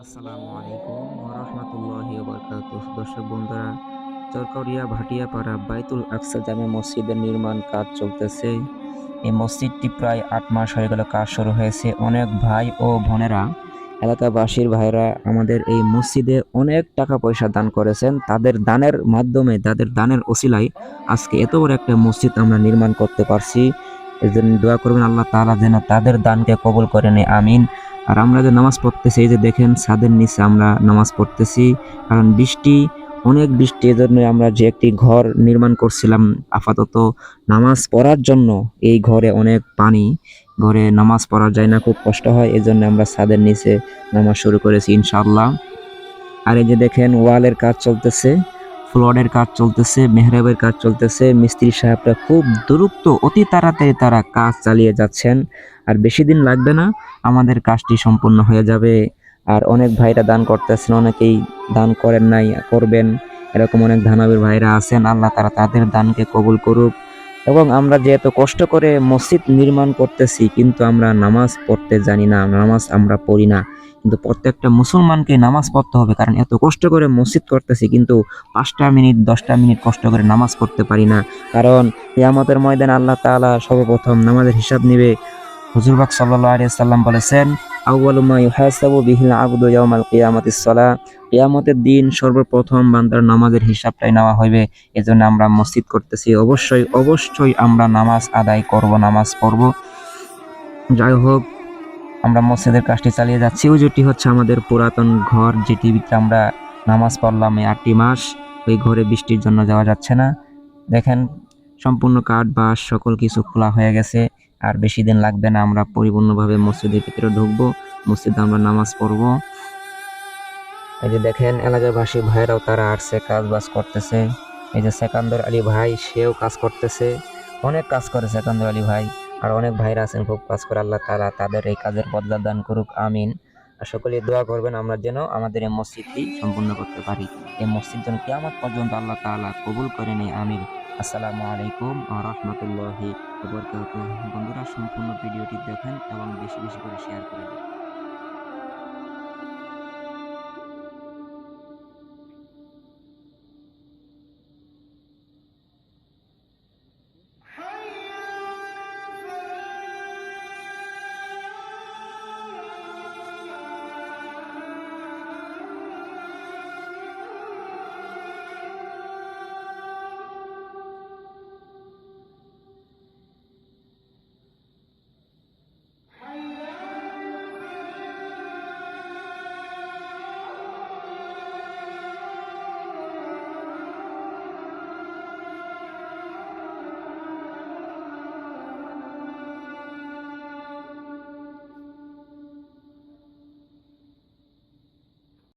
আসসালামু আলাইকুম ওরহমতুল্লাহি ওবরকাতুহ। দর্শক বন্ধুরা, চরকাউরিয়া ভাটিয়াপাড়া বাইতুল আকসা জামে মসজিদের নির্মাণ কাজ চলতেছে। এই মসজিদটি প্রায় ৮ মাস হয়ে গেল কাজ শুরু হয়েছে। অনেক ভাই ও বোনেরা, এলাকাবাসীর ভাইরা আমাদের এই মসজিদে অনেক টাকা পয়সা দান করেছেন। তাদের দানের মাধ্যমে, তাদের দানের ওসিলায় আজকে এত বড় একটা মসজিদ আমরা নির্মাণ করতে পারছি। এজন্য দোয়া করবেন আল্লাহ তাআলা যেন তাদের দানকে কবুল করে নেয়, আমিন। আর আমরা যে নামাজ পড়তেছি, এই যে দেখেন ছাদের নিচে আমরা নামাজ পড়তেছি, কারণ বৃষ্টি, অনেক বৃষ্টি, এজন্য আমরা যে একটি ঘর নির্মাণ করছিলাম আপাতত নামাজ পড়ার জন্য, এই ঘরে অনেক পানি, ঘরে নামাজ পড়া যায় না, খুব কষ্ট হয়, এজন্য আমরা ছাদের নিচে নামাজ শুরু করেছি ইনশাআল্লাহ। আর এই যে দেখেন ওয়ালের কাজ চলতেছে, ফ্লোরের কাজ চলতেছে, মেহরাবের কাজ চলতেছে। মিস্ত্রি সাহেবরা খুব দ্রুত, অতি তাড়াতাড়ি তারা কাজ চালিয়ে যাচ্ছেন। আর বেশি দিন লাগবে না, আমাদের কাজটি সম্পূর্ণ হয়ে যাবে। আর অনেক ভাইরা দান করতেছেন, অনেকেই দান করেন নাই, করবেন। এরকম অনেক দানবীর ভাইরা আছেন, আল্লাহ তারা তাদের দানকে কবুল করুক। এবং আমরা যে এত কষ্ট করে মসজিদ নির্মাণ করতেছি, কিন্তু আমরা নামাজ পড়তে জানি না, নামাজ আমরা পড়ি না। কিন্তু প্রত্যেকটা মুসলমানকে নামাজ পড়তে হবে, কারণ এত কষ্ট করে মসজিদ করতেছি, কিন্তু 5টা মিনিট 10টা মিনিট কষ্ট করে নামাজ পড়তে পারি না। কারণ কিয়ামতের ময়দানে আল্লাহ তাআলা সর্বপ্রথম নামাজের হিসাব নিবে। হুজুর পাক সাল্লাল্লাহু আলাইহি সাল্লাম বলেছেন, আউয়ালু মা ইউহাসাবু বিহিল আবদু ইয়াউমাল কিয়ামাতিস সালাহ। কিয়ামতের দিন সর্বপ্রথম বান্দার নামাজের হিসাবটাই নেওয়া হবে। এজন্য আমরা মসজিদ করতেছি, অবশ্যই অবশ্যই আমরা নামাজ আদায় করব, নামাজ পড়ব। যাই হোক, আমরা মসজিদের কাজটি চালিয়ে যাচ্ছি। ওই যেটি হচ্ছে আমাদের পুরাতন ঘর, যেটিতে আমরা নামাজ পড়লাম এই 8টি মাস। ওই ঘরে বৃষ্টির জন্য যাওয়া যাচ্ছে না। দেখেন সম্পূর্ণ কাঠ বাঁশ সকল কিছু খোলা হয়ে গেছে। আর বেশি দিন লাগবে না, আমরা পরিপূর্ণভাবে মসজিদের ভিতরে ঢুকবো, মসজিদে আমরা নামাজ পড়ব। এই যে দেখেন এলাকাবাসী ভাইরাও তারা আসছে, কাজ বাজ করতেছে। এই যে সেকান্দর আলী ভাই, সেও কাজ করতেছে, অনেক কাজ করে সেকান্দর আলী ভাই। আর অনেক ভাইরা আছেন খুব কাজ করে, আল্লাহ তাআলা তাদের এই কাজের বদলা দান করুক, আমিন। আর সকলে দোয়া করবেন আমরা যেন আমাদের এই মসজিদটি সম্পূর্ণ করতে পারি। এই মসজিদ যেন কিয়ামত পর্যন্ত আল্লাহ তাআলা কবুল করে নেয়, আমিন। আসসালামু আলাইকুম ওয়া রাহমাতুল্লাহি ওয়া বারাকাতুহু। বন্ধুরা, সম্পূর্ণ ভিডিওটি দেখেন এবং বেশি বেশি করে শেয়ার করে দিন।